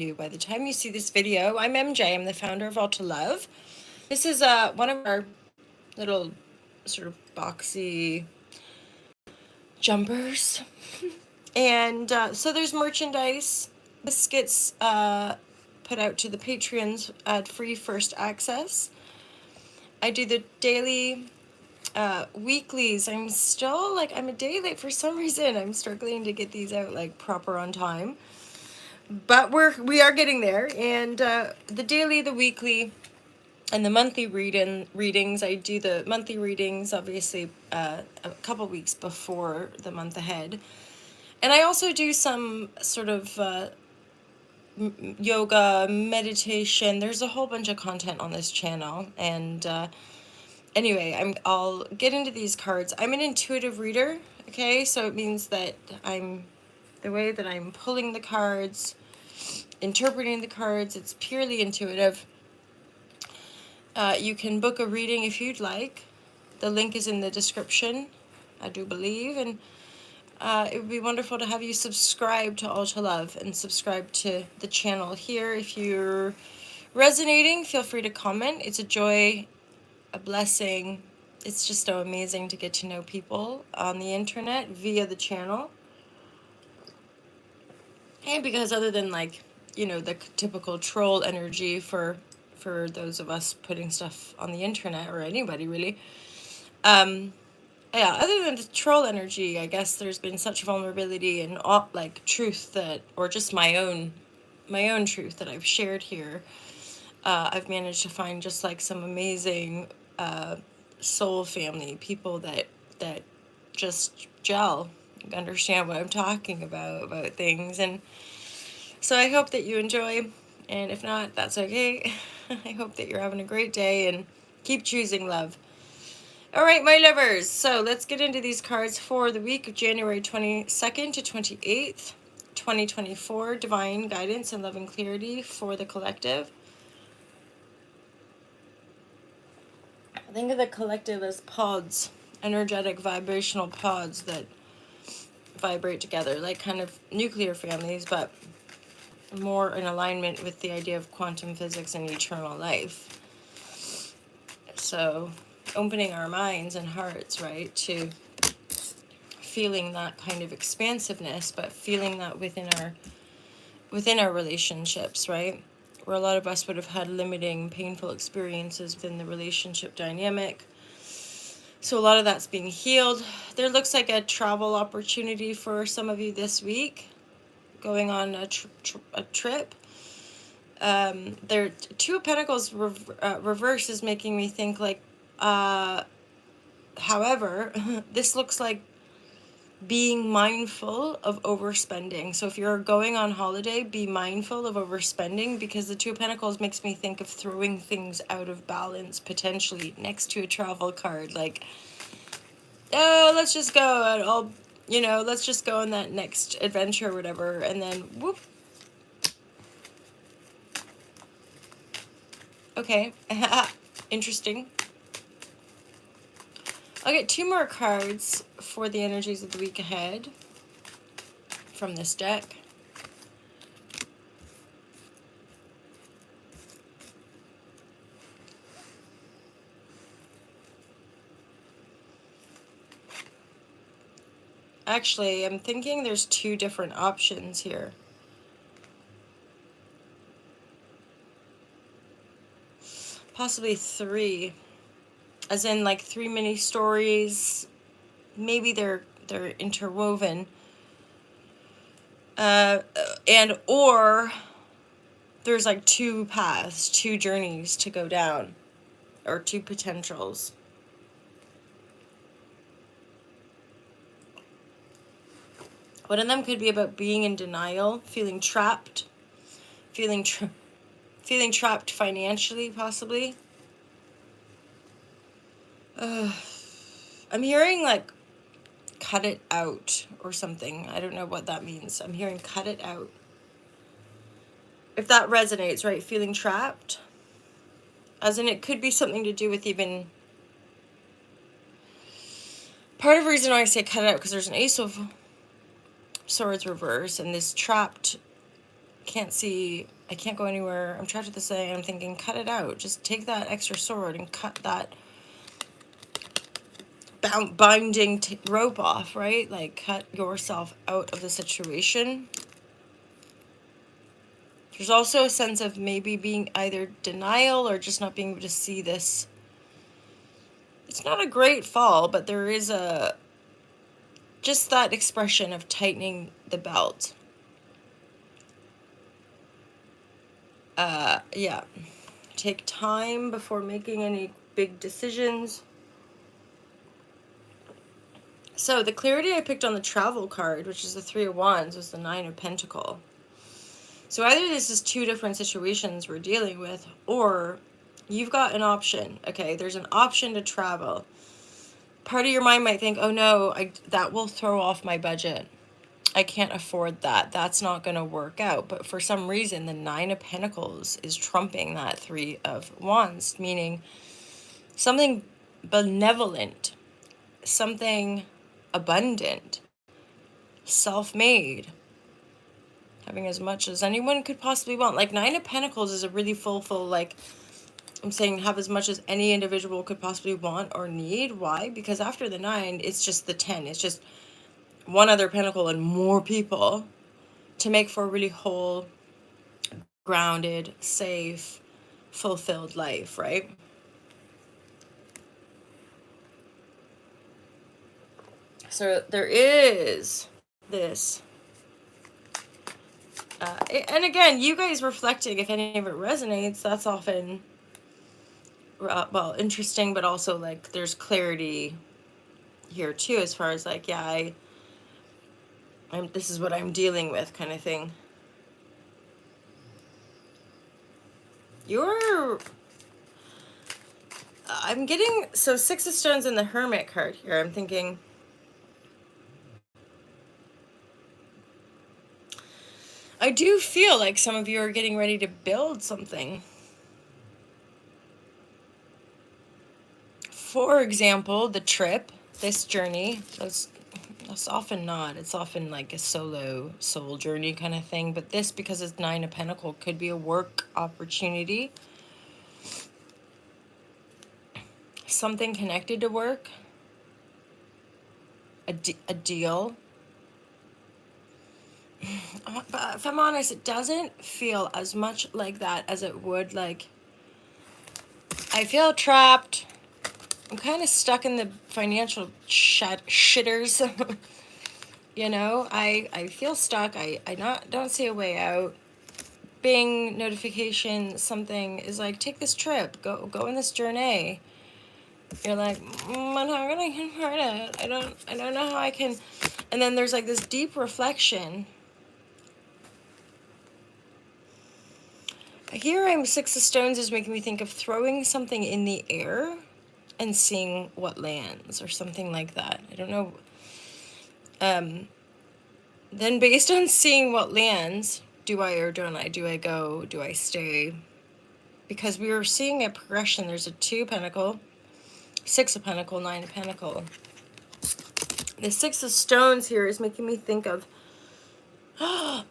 by the time you see this video. I'm MJ. I'm the founder of All to Love. This is one of our little sort of boxy jumpers. And so there's merchandise. This gets put out to the Patreons at free first access. I do the daily weeklies. I'm a day late for some reason. I'm struggling to get these out like proper on time. But we are getting there. And the daily, the weekly, and the monthly readings. I do the monthly readings obviously a couple weeks before the month ahead. And I also do some sort of yoga, meditation. There's a whole bunch of content on this channel. And anyway, I'll get into these cards. I'm an intuitive reader, okay? So it means that the way that I'm pulling the cards, interpreting the cards, it's purely intuitive. You can book a reading if you'd like. The link is in the description, I do believe. And it would be wonderful to have you subscribe to All to Love and subscribe to the channel here. If you're resonating, feel free to comment. It's a joy, a blessing. It's just so amazing to get to know people on the internet via the channel. And because other than the typical troll energy for those of us putting stuff on the internet, or anybody really, yeah, other than the troll energy, I guess there's been such vulnerability and truth or just my own truth that I've shared here. I've managed to find just like some amazing soul family people that just gel, understand what I'm talking about things. And so I hope that you enjoy, and if not, that's okay. I hope that you're having a great day and keep choosing love. All right, my lovers, so let's get into these cards for the week of January 22nd to 28th, 2024, divine guidance and love and clarity for the collective. Think of the collective as pods, energetic vibrational pods that vibrate together, like kind of nuclear families, but more in alignment with the idea of quantum physics and eternal life. So opening our minds and hearts, right, to feeling that kind of expansiveness, but feeling that within our relationships, right? Where a lot of us would have had limiting, painful experiences within the relationship dynamic. So a lot of that's being healed. There looks like a travel opportunity for some of you this week, going on a trip. There, Two of Pentacles reverse is making me think like, however, this looks like being mindful of overspending. So if you're going on holiday, be mindful of overspending, because the Two of Pentacles makes me think of throwing things out of balance potentially next to a travel card. Like, oh, let's just go and let's just go on that next adventure or whatever. And then whoop. Okay. Interesting. I'll get two more cards for the energies of the week ahead from this deck. Actually, I'm thinking there's two different options here. Possibly three. As in like three mini stories. Maybe they're interwoven. Or there's like two paths, two journeys to go down, or two potentials. One of them could be about being in denial, feeling trapped, feeling trapped financially, possibly. I'm hearing like cut it out or something. I don't know what that means. I'm hearing cut it out. If that resonates, right? Feeling trapped. As in, it could be something to do with even... Part of the reason why I say cut it out, because there's an Ace of Swords reverse, and this trapped can't see, I can't go anywhere, I'm trapped with this thing. I'm thinking, cut it out. Just take that extra sword and cut that binding rope off, right? Like, cut yourself out of the situation. There's also a sense of maybe being either denial or just not being able to see this. It's not a great fall, but there is a, just that expression of tightening the belt. Yeah. Take time before making any big decisions. So the clarity I picked on the travel card, which is the 3 of Wands, was the 9 of Pentacles. So either this is two different situations we're dealing with, or you've got an option. Okay, there's an option to travel. Part of your mind might think, oh no, that will throw off my budget. I can't afford that. That's not going to work out. But for some reason, the 9 of Pentacles is trumping that 3 of Wands, meaning something benevolent, something abundant, self-made, having as much as anyone could possibly want. Like 9 of Pentacles is a really full, like, I'm saying have as much as any individual could possibly want or need. Why? Because after the 9, it's just the 10. It's just one other pentacle and more people to make for a really whole, grounded, safe, fulfilled life, right? So there is this. And again, you guys reflecting, if any of it resonates, that's often, well, interesting, but also like there's clarity here too, as far as like, yeah, this is what I'm dealing with kind of thing. I'm getting, so 6 of Stones in the Hermit card here. I'm thinking, I do feel like some of you are getting ready to build something. For example, the trip, this journey, that's often not. It's often like a solo soul journey kind of thing. But this, because it's 9 of Pentacles, could be a work opportunity. Something connected to work. A deal. But if I'm honest, it doesn't feel as much like that as it would like, I feel trapped. I'm kind of stuck in the financial shitters. You know, I feel stuck. I don't see a way out. Bing notification, something is like, take this trip, go on this journey. You're like, I'm not gonna convert it. I don't know how I can. And then there's like this deep reflection. Here I'm 6 of Stones is making me think of throwing something in the air and seeing what lands or something like that. I don't know. Then based on seeing what lands, do I or don't I? Do I go? Do I stay? Because we were seeing a progression. There's a 2 Pentacle, 6 of Pentacle, 9 of Pentacle. The 6 of Stones here is making me think of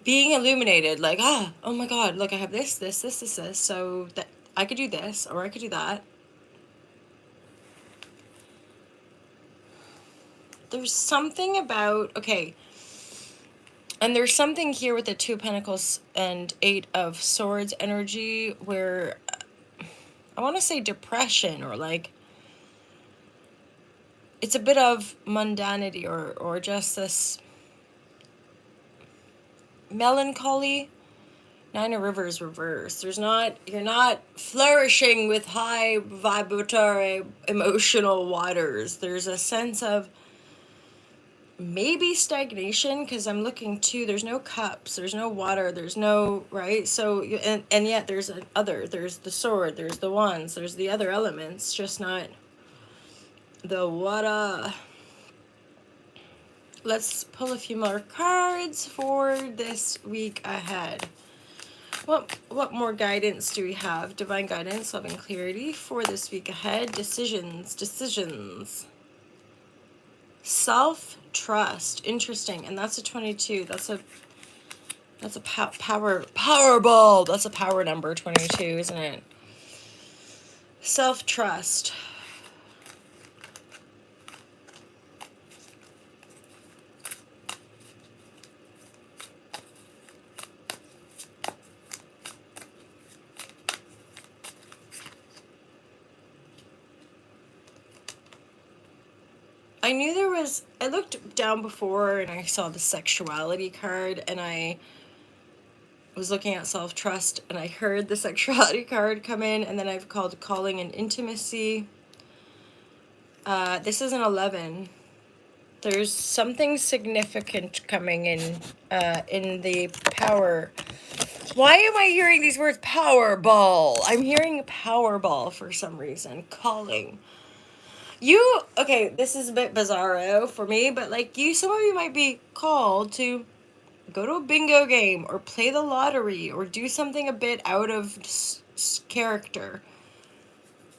being illuminated. Like, oh my God, look, I have this. So that I could do this or I could do that. There's something about, okay, and there's something here with the 2 Pentacles and 8 of Swords energy where I want to say depression, or like it's a bit of mundanity or just this melancholy. 9 of Rivers reverse. You're not flourishing with high vibratory emotional waters. There's a sense of maybe stagnation, because I'm looking too, there's no cups, there's no water, there's no, right? So, and yet there's there's the sword, there's the wands, there's the other elements, just not the water. Let's pull a few more cards for this week ahead. What more guidance do we have? Divine guidance, love, and clarity for this week ahead. Decisions. Self-trust. Interesting. And that's a 22. That's a That's a Powerball. That's a power number, 22, isn't it? Self-trust. I knew there was, I looked down before and I saw the sexuality card, and I was looking at self-trust and I heard the sexuality card come in, and then I've called calling and intimacy. This is an 11. There's something significant coming in the power. Why am I hearing these words? Powerball. I'm hearing Powerball for some reason. Calling. You, okay, this is a bit bizarro for me, but like some of you might be called to go to a bingo game or play the lottery or do something a bit out of character.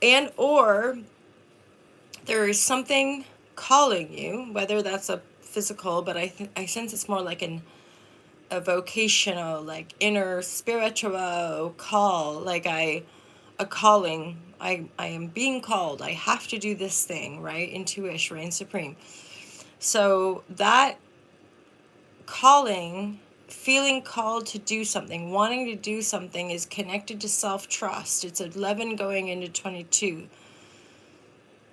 And or there is something calling you, whether that's a physical, but I sense it's more like a vocational, like inner spiritual call, like a calling. I am being called. I have to do this thing, right? Intuition, reign supreme. So that calling, feeling called to do something, wanting to do something, is connected to self-trust. It's 11 going into 22.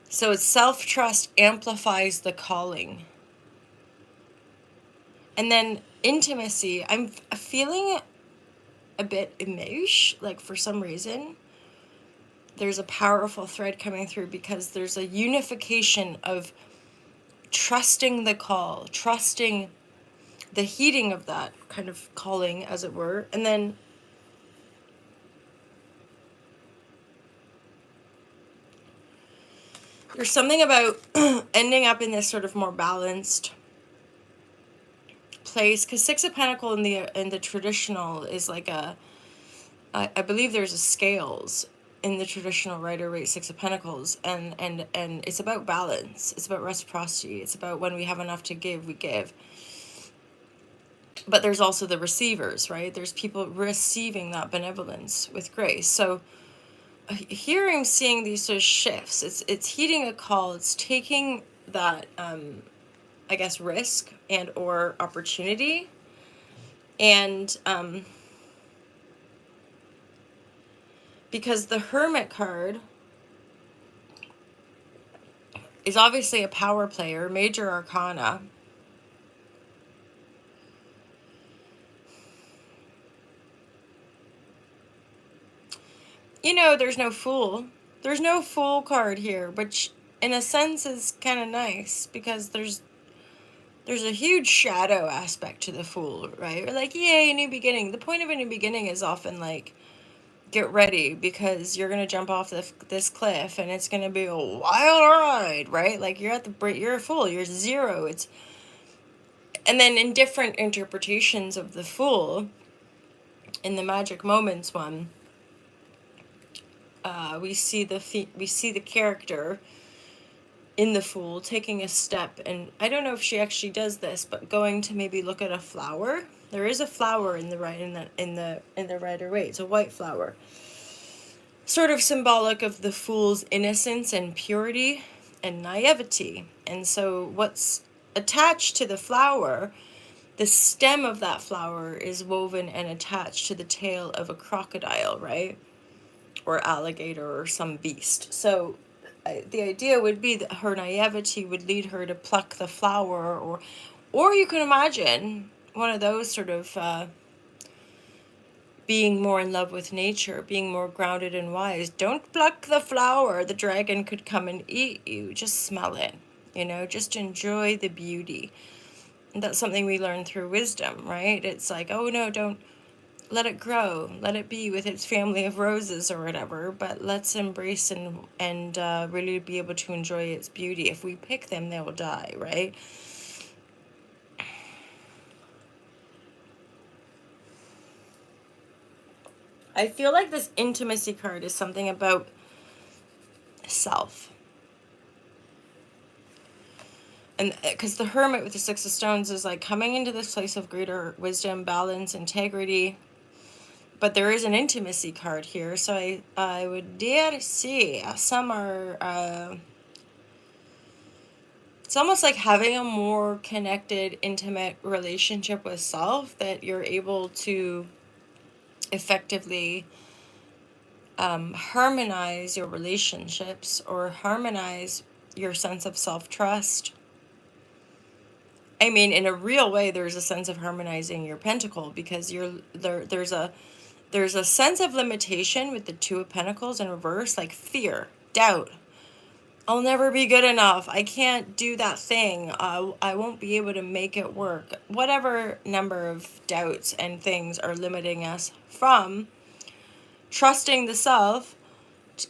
So it's self-trust amplifies the calling. And then intimacy, I'm feeling a bit emotional, like for some reason. There's a powerful thread coming through because there's a unification of trusting the call, trusting the heeding of that kind of calling, as it were. And then there's something about ending up in this sort of more balanced place, because Six of Pentacles in the traditional is like I believe there's a scales in the traditional Rider-Waite Six of Pentacles, and it's about balance. It's about reciprocity. It's about when we have enough to give, we give. But there's also the receivers, right? There's people receiving that benevolence with grace. So here I'm seeing these sort of shifts. It's heeding a call. It's taking that I guess risk and or opportunity, and because the Hermit card is obviously a power player, major arcana. You know, there's no fool. There's no fool card here, which in a sense is kind of nice, because there's a huge shadow aspect to the fool, right? We're like, yay, a new beginning. The point of a new beginning is often like, get ready, because you're gonna jump off this cliff and it's gonna be a wild ride, right? Like you're a fool, you're zero. And then in different interpretations of the fool, in the Magic Moments one, we see the character in the Fool taking a step, and I don't know if she actually does this, but going to maybe look at a flower. There is a flower in the Rider-Waite. It's a white flower, sort of symbolic of the Fool's innocence and purity and naivety. And so what's attached to the flower, the stem of that flower is woven and attached to the tail of a crocodile, right? Or alligator or some beast. So the idea would be that her naivety would lead her to pluck the flower, or you can imagine one of those sort of being more in love with nature, being more grounded and wise. Don't pluck the flower. The dragon could come and eat you. Just smell it, just enjoy the beauty. And that's something we learn through wisdom, right? It's like, oh no, don't let it grow, let it be with its family of roses or whatever, but let's embrace and really be able to enjoy its beauty. If we pick them, they will die, right? I feel like this intimacy card is something about self. And because the Hermit with the Six of Stones is like coming into this place of greater wisdom, balance, integrity. But there is an intimacy card here, so I would dare say some are. It's almost like having a more connected, intimate relationship with self, that you're able to effectively harmonize your relationships or harmonize your sense of self-trust. I mean, in a real way, there's a sense of harmonizing your pentacle, because there's a sense of limitation with the Two of Pentacles in reverse, like fear, doubt. I'll never be good enough. I can't do that thing. I won't be able to make it work. Whatever number of doubts and things are limiting us from trusting the self,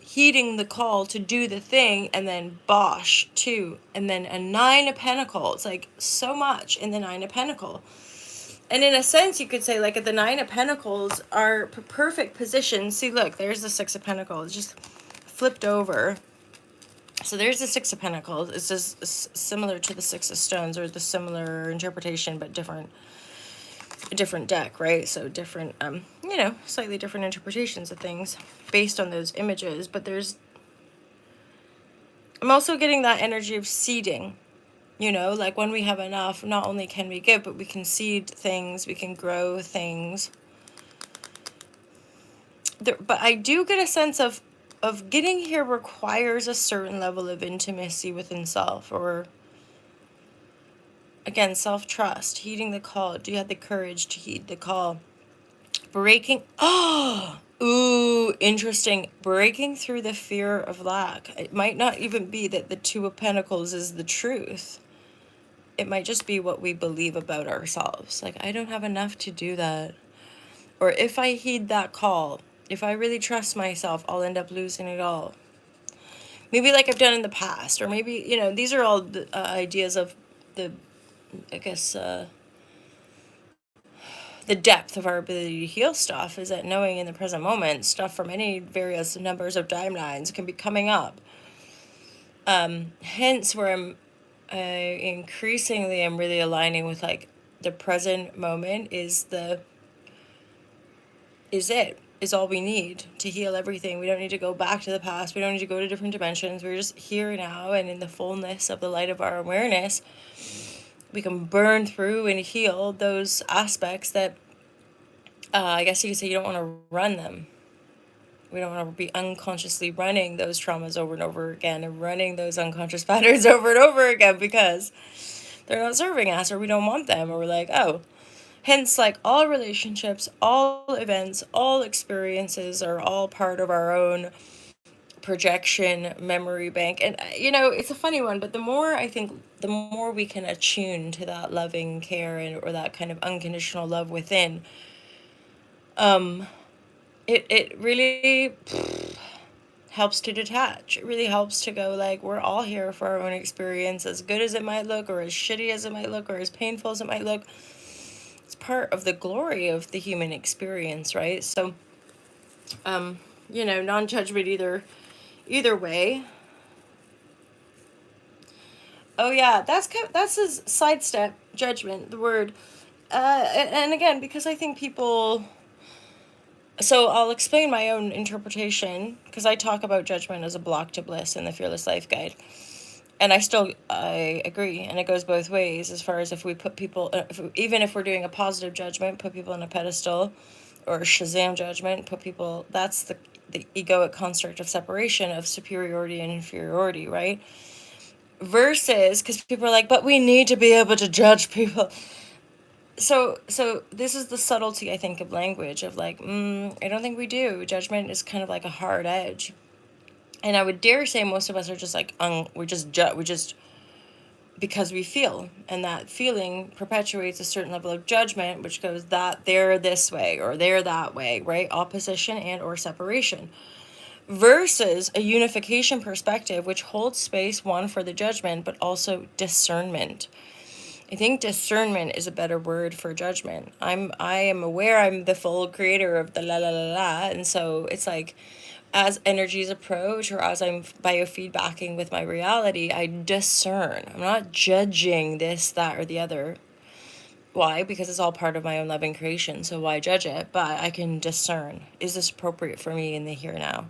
heeding the call to do the thing, and then bosh, two. And then a Nine of Pentacles. Like, so much in the Nine of Pentacles. And in a sense, you could say, like, at the Nine of Pentacles are perfect positions. See, look, there's the Six of Pentacles. Just flipped over. So there's the Six of Pentacles. It's just similar to the Six of Stones, or the similar interpretation, but different deck, right? So different, slightly different interpretations of things based on those images. But I'm also getting that energy of seeding. Like when we have enough, not only can we give, but we can seed things, we can grow things. But I do get a sense of getting here requires a certain level of intimacy within self, or again, self-trust, heeding the call. Do you have the courage to heed the call? Breaking, ooh, interesting. Breaking through the fear of lack. It might not even be that the Two of Pentacles is the truth. It might just be what we believe about ourselves. Like, I don't have enough to do that. Or if I heed that call, if I really trust myself, I'll end up losing it all. Maybe like I've done in the past. Or maybe, these are all the ideas of the, I guess, the depth of our ability to heal stuff, is that knowing in the present moment, stuff from any various numbers of timelines can be coming up. Hence where I increasingly am really aligning with, like, the present moment is all we need to heal everything. We don't need to go back to the past. We don't need to go to different dimensions. We're just here now, and in the fullness of the light of our awareness, we can burn through and heal those aspects that, I guess you could say, you don't want to run them. We don't want to be unconsciously running those traumas over and over again, and running those unconscious patterns over and over again, because they're not serving us, or we don't want them, or we're like, oh. Hence, like, all relationships, all events, all experiences are all part of our own projection memory bank. And it's a funny one, but the more we can attune to that loving care, or that kind of unconditional love within, it really helps to detach. It really helps to go, like, we're all here for our own experience, as good as it might look, or as shitty as it might look, or as painful as it might look. It's part of the glory of the human experience, right? So, non-judgment either way. Oh yeah, that's his sidestep judgment, the word. And again, because I think people. So I'll explain my own interpretation, because I talk about judgment as a block to bliss in the Fearless Life Guide. And I agree, and it goes both ways, as far as if we put people, even if we're doing a positive judgment, put people on a pedestal, or Shazam judgment, put people, that's the egoic construct of separation, of superiority and inferiority, right? Versus, because people are like, but we need to be able to judge people. So this is the subtlety, I think, of language, of like, I don't think we do. Judgment is kind of like a hard edge. And I would dare say most of us are just like, we just because we feel, and that feeling perpetuates a certain level of judgment, which goes that they're this way or they're that way, right? Opposition and or separation. Versus a unification perspective, which holds space, one, for the judgment, but also discernment. I think discernment is a better word for judgment. I am aware I'm the full creator of the la la la la, and so it's like, as energies approach, or as I'm biofeedbacking with my reality, I discern. I'm not judging this, that, or the other. Why? Because it's all part of my own loving creation. So why judge it? But I can discern. Is this appropriate for me in the here and now?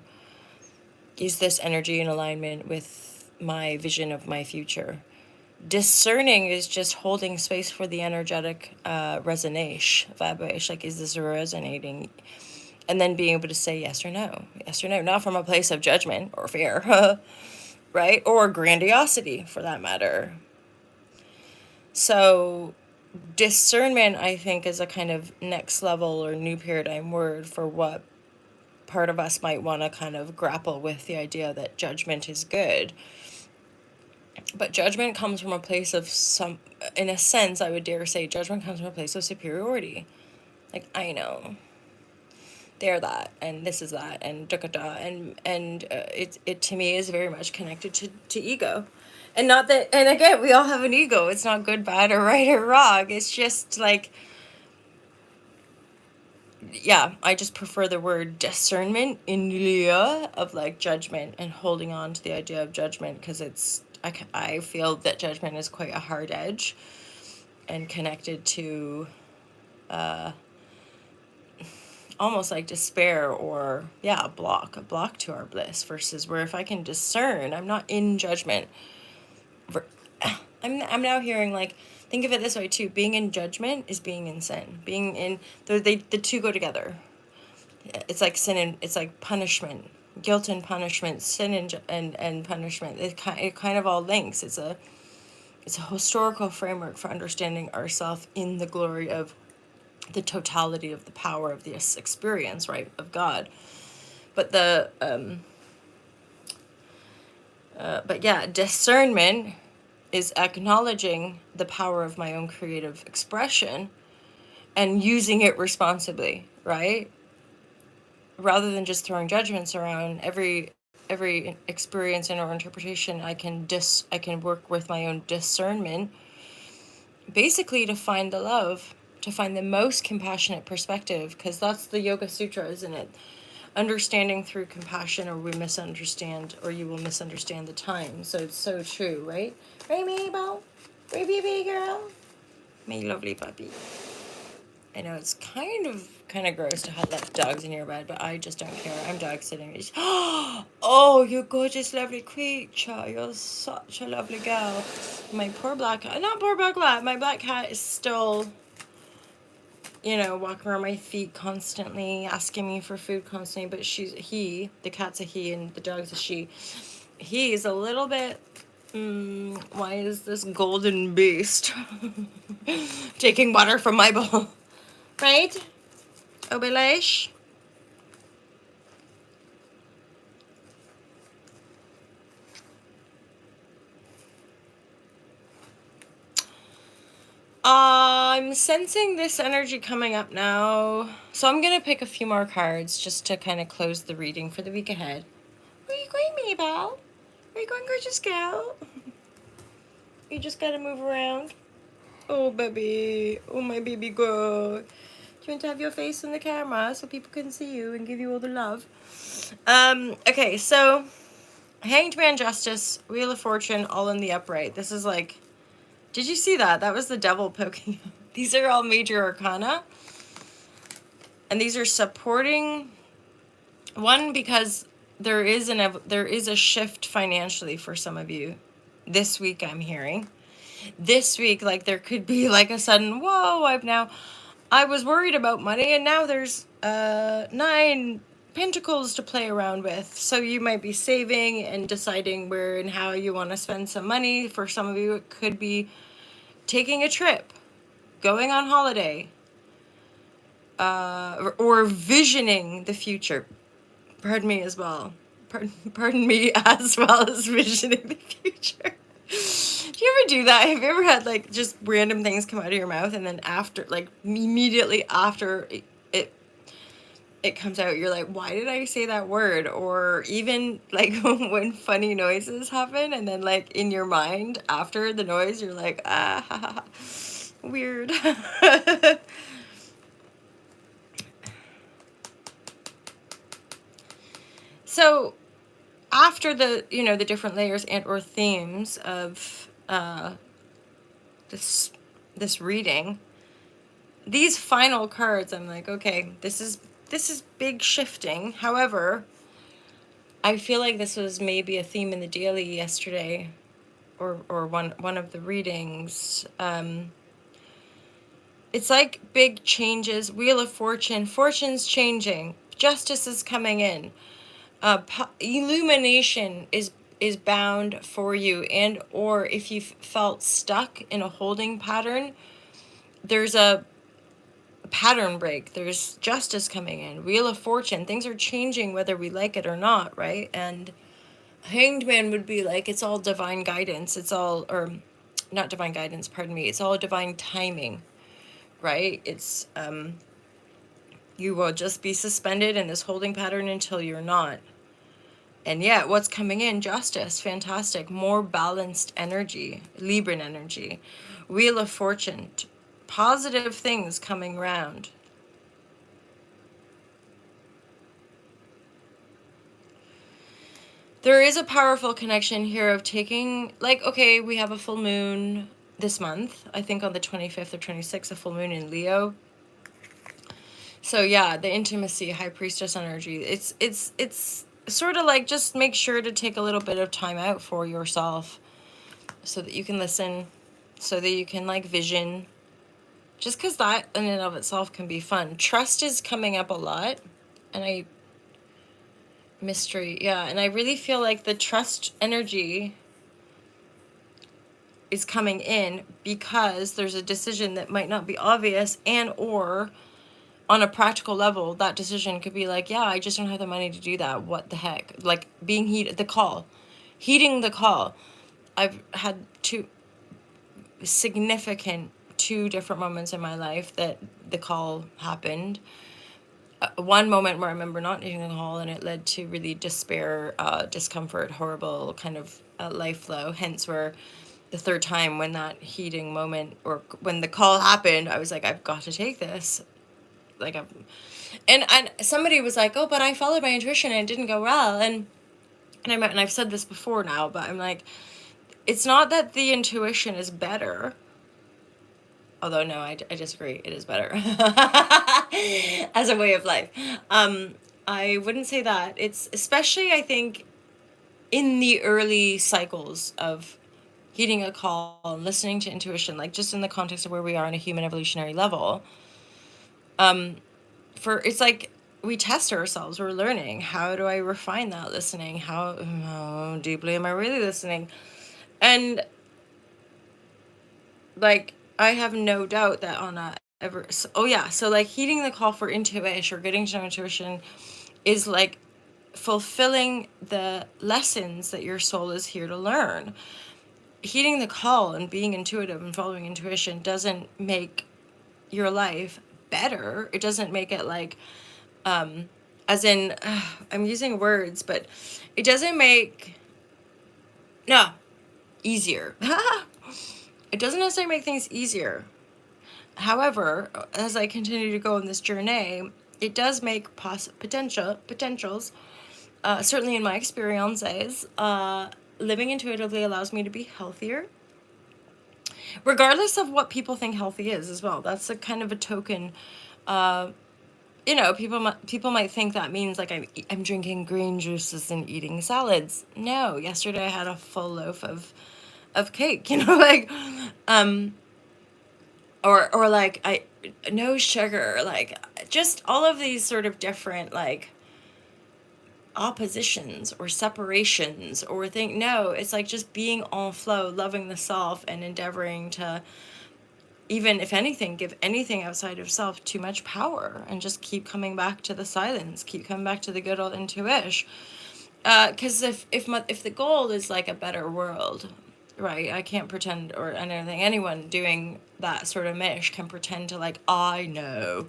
Is this energy in alignment with my vision of my future? Discerning is just holding space for the energetic resonation, vibration. Like, is this resonating? And then being able to say yes or no. Yes or no. Not from a place of judgment or fear, right? Or grandiosity, for that matter. So discernment, I think, is a kind of next level or new paradigm word for what part of us might want to kind of grapple with the idea that judgment is good. But judgment comes from a place of some, in a sense, I would dare say, judgment comes from a place of superiority. Like, I know they're that, and this is that, and da da, and it to me is very much connected to ego. And not that, and again, we all have an ego. It's not good, bad, or right or wrong. It's just like, yeah, I just prefer the word discernment in lieu of like judgment, and holding on to the idea of judgment, because I feel that judgment is quite a hard edge and connected to almost like despair, or yeah, a block to our bliss, versus where if I can discern, I'm not in judgment. I'm now hearing, like, think of it this way too: being in judgment is being in sin. Being in the two go together. It's like sin and it's like punishment, guilt and punishment, sin and punishment. It kind of all links. It's a historical framework for understanding ourselves in the glory of the totality of the power of this experience, right, of God. But but yeah, discernment is acknowledging the power of my own creative expression and using it responsibly, right? Rather than just throwing judgments around. Every experience and or interpretation, I can work with my own discernment, basically to find the love, to find the most compassionate perspective, because that's the Yoga Sutra, isn't it? Understanding through compassion, or we misunderstand, or you will misunderstand the time. So it's so true, right? Right, Mabel? Right, baby girl? My lovely puppy. I know it's kind of gross to have left dogs in your bed, but I just don't care. I'm dog sitting. Oh, you gorgeous, lovely creature. You're such a lovely girl. My poor black cat, not poor black cat, my black cat is still, walking around my feet constantly, asking me for food constantly, but the cat's a he and the dog's a she. He is a little bit, why is this golden beast taking water from my bowl? Right? Obelish? I'm sensing this energy coming up now. So I'm going to pick a few more cards just to kind of close the reading for the week ahead. Where are you going, Mabel? Where are you going, gorgeous girl? You just got to move around. Oh, baby. Oh, my baby girl. Do you want to have your face in the camera so people can see you and give you all the love? Okay, so Hanged Man, Justice, Wheel of Fortune, all in the upright. This is like, did you see that? That was the devil poking. These are all major arcana. And these are supporting, one, because there is a shift financially for some of you this week, I'm hearing. This week, like, there could be like a sudden, whoa, I was worried about money, and now there's 9 pentacles to play around with. So you might be saving and deciding where and how you want to spend some money. For some of you, it could be taking a trip, going on holiday, or visioning the future. Pardon me as well. Pardon me as well as visioning the future. Do you ever do that? Have you ever had like just random things come out of your mouth, and then after, like immediately after it comes out, you're like, why did I say that word? Or even like when funny noises happen, and then like in your mind after the noise, you're like, ah, ha, ha, ha. Weird. So after the, the different layers and or themes of this reading, these final cards, I'm like, okay, this is big shifting. However, I feel like this was maybe a theme in the daily yesterday, or one of the readings. It's like big changes. Wheel of Fortune. Fortune's changing. Justice is coming in. Illumination is bound for you, and or if you felt stuck in a holding pattern, there's a pattern break. There's justice coming in. Wheel of Fortune. Things are changing whether we like it or not, right? And Hanged Man would be like, it's all divine guidance. It's all, or not divine guidance, pardon me. It's all divine timing, right? It's you will just be suspended in this holding pattern until you're not. And yet, what's coming in? Justice, fantastic. More balanced energy, Libran energy. Wheel of Fortune, positive things coming round. There is a powerful connection here of taking, like, okay, we have a full moon this month. I think on the 25th or 26th, a full moon in Leo. So yeah, the intimacy, high priestess energy. It's sort of like, just make sure to take a little bit of time out for yourself so that you can listen, so that you can like vision. Just because that in and of itself can be fun. Trust is coming up a lot, and mystery, yeah, and I really feel like the trust energy is coming in because there's a decision that might not be obvious, and or on a practical level, that decision could be like, yeah, I just don't have the money to do that. What the heck? Like being heating the call. I've had significant two different moments in my life that the call happened. One moment where I remember not needing the call, and it led to really despair, discomfort, horrible kind of life flow. Hence, where the third time when that heating moment, or when the call happened, I was like, I've got to take this. Like, and somebody was like, oh, but I followed my intuition and it didn't go well. And I've said this before now, but I'm like, it's not that the intuition is better. Although, no, I disagree. It is better as a way of life. I wouldn't say that. It's especially, I think, in the early cycles of heeding a call and listening to intuition, like just in the context of where we are on a human evolutionary level. It's like we test ourselves. We're learning. How do I refine that listening? How deeply am I really listening? And like, I have no doubt that on a so like heeding the call for intuition, or getting to know intuition, is like fulfilling the lessons that your soul is here to learn. Heeding the call and being intuitive and following intuition doesn't make your life better. It doesn't make it like, as in, I'm using words, but it doesn't make, no, easier. It doesn't necessarily make things easier. However, as I continue to go on this journey, it does make potentials. Certainly in my experiences, living intuitively allows me to be healthier, regardless of what people think healthy is as well. That's a kind of a token. People might think that means like I'm drinking green juices and eating salads. No, yesterday I had a full loaf of cake. Like, or like no sugar, like just all of these sort of different like oppositions or separations or no, it's like just being en flow, loving the self, and endeavoring to, even if anything, give anything outside of self too much power, and just keep coming back to the silence, keep coming back to the good old intuition. Because if the goal is like a better world, right? I can't pretend, or I don't think anyone doing that sort of mish can pretend to like, I know.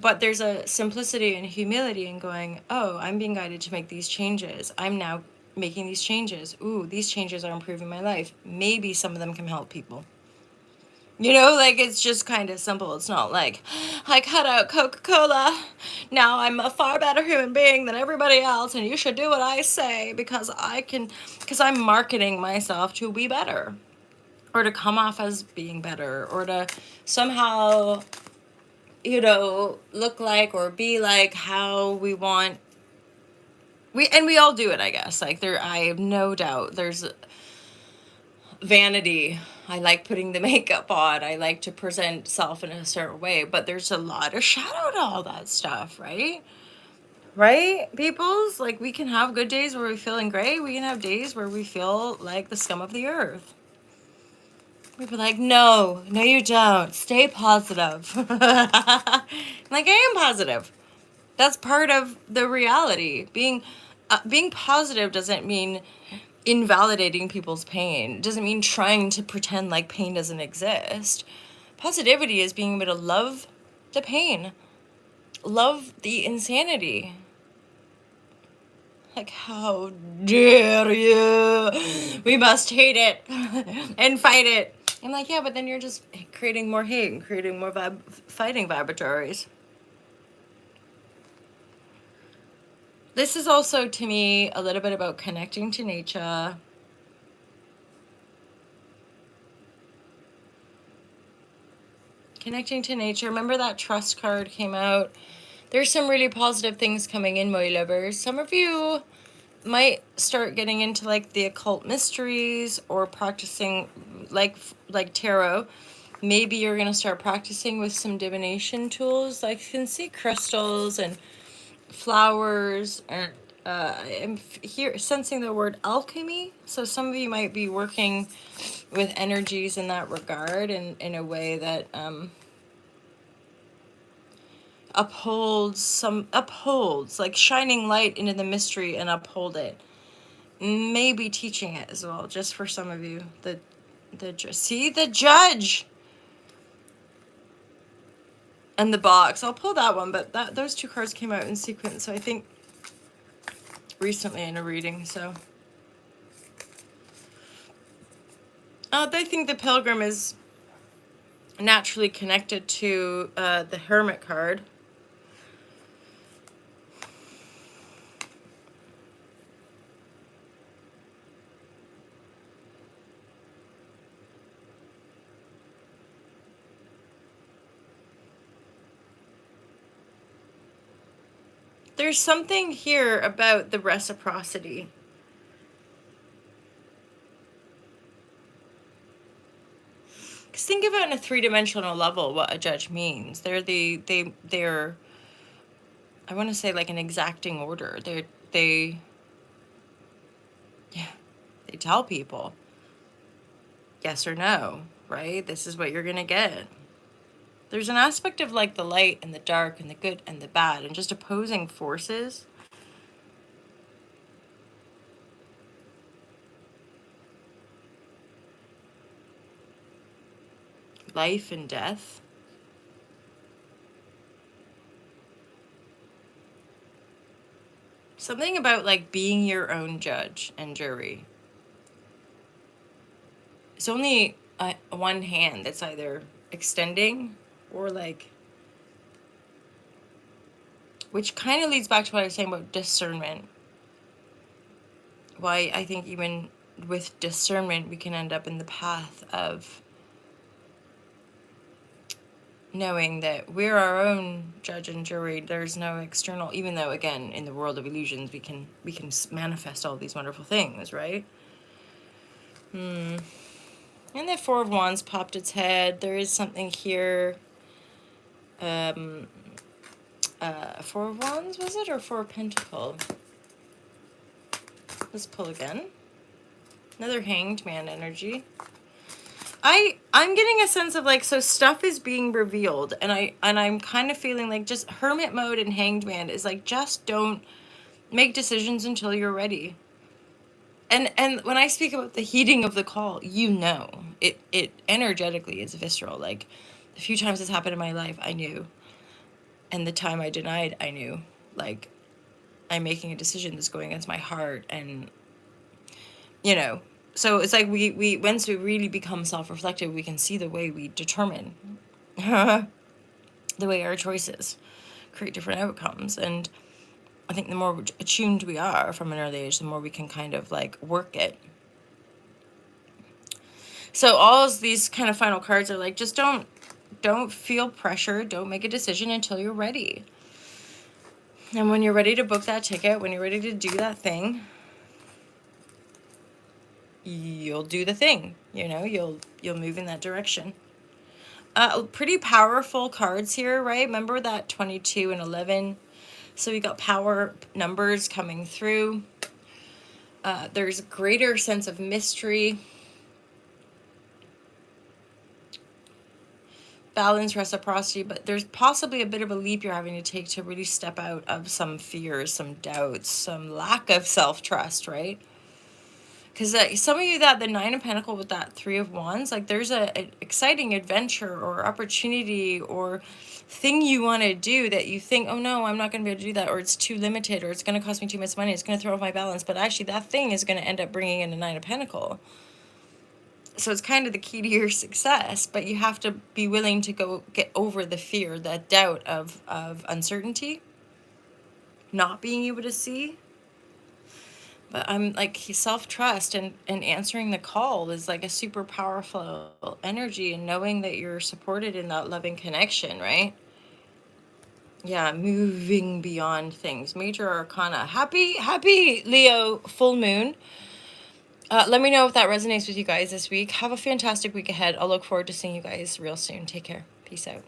But there's a simplicity and humility in going, oh, I'm being guided to make these changes. I'm now making these changes. Ooh, these changes are improving my life. Maybe some of them can help people. You know, like it's just kind of simple. It's not like I cut out Coca-Cola. Now I'm a far better human being than everybody else, and you should do what I say because because I'm marketing myself to be better or to come off as being better or to somehow, look like or be like how we want. We all do it, I guess. Like I have no doubt there's vanity. I like putting the makeup on. I like to present self in a certain way, but there's a lot of shadow to all that stuff, right? Right, peoples? Like we can have good days where we're feeling great. We can have days where we feel like the scum of the earth. We'd be like, no, no, you don't. Stay positive. Like I am positive. That's part of the reality. Being positive doesn't mean invalidating people's pain. It doesn't mean trying to pretend like pain doesn't exist. Positivity is being able to love the pain, love the insanity. Like, how dare you? We must hate it and fight it. I'm like, yeah, but then you're just creating more hate and creating more fighting vibratories. This is also, to me, a little bit about connecting to nature. Connecting to nature. Remember that trust card came out? There's some really positive things coming in, my lovers. Some of you might start getting into like the occult mysteries or practicing like tarot. Maybe you're going to start practicing with some divination tools. Like you can see crystals and flowers, and I'm here sensing the word alchemy. So some of you might be working with energies in that regard, and in a way that upholds like shining light into the mystery and uphold it. Maybe teaching it as well, just for some of you. See the judge and the box. I'll pull that one, but those two cards came out in sequence. So I think recently in a reading. So I think the Pilgrim is naturally connected to the Hermit card. There's something here about the reciprocity. Because think about in a three-dimensional level what a judge means. They're I want to say like an exacting order. They yeah, they tell people yes or no, right? This is what you're gonna get. There's an aspect of like the light and the dark and the good and the bad and just opposing forces. Life and death. Something about like being your own judge and jury. It's only one hand that's either extending or like, which kind of leads back to what I was saying about discernment. Why I think even with discernment we can end up in the path of knowing that we're our own judge and jury. There's no external, even though again in the world of illusions we can manifest all these wonderful things, right? And the Four of Wands popped its head. There is something here. Four of Wands, was it? Or Four of Pentacles? Let's pull again. Another Hanged Man energy. I'm getting a sense of like, so stuff is being revealed, and I'm kind of feeling like just Hermit mode and Hanged Man is like, just don't make decisions until you're ready. And when I speak about the heeding of the call, it energetically is visceral. Like the few times this happened in my life, I knew. And the time I denied, I knew. Like, I'm making a decision that's going against my heart, and So it's like we once we really become self-reflective, we can see the way we determine the way our choices create different outcomes. And I think the more attuned we are from an early age, the more we can kind of like work it. So all of these kind of final cards are like, just don't feel pressure, don't make a decision until you're ready. And when you're ready to book that ticket, when you're ready to do that thing, you'll do the thing, you know, you'll move in that direction. Pretty powerful cards here, right? Remember that 22 and 11. So we got power numbers coming through. There's a greater sense of mystery, balance, reciprocity, but there's possibly a bit of a leap you're having to take to really step out of some fears, some doubts, some lack of self-trust, right? Because some of you, that the Nine of Pentacles with that Three of Wands, like there's an exciting adventure or opportunity or thing you want to do that you think, oh no, I'm not going to be able to do that, or it's too limited, or it's going to cost me too much money, it's going to throw off my balance. But actually that thing is going to end up bringing in a Nine of Pentacles. So it's kind of the key to your success, but you have to be willing to go get over the fear, that doubt of uncertainty, not being able to see. But I'm like, self-trust and answering the call is like a super powerful energy, and knowing that you're supported in that loving connection, right? Yeah, moving beyond things. Major Arcana. Happy Leo full moon. Let me know if that resonates with you guys this week. Have a fantastic week ahead. I'll look forward to seeing you guys real soon. Take care. Peace out.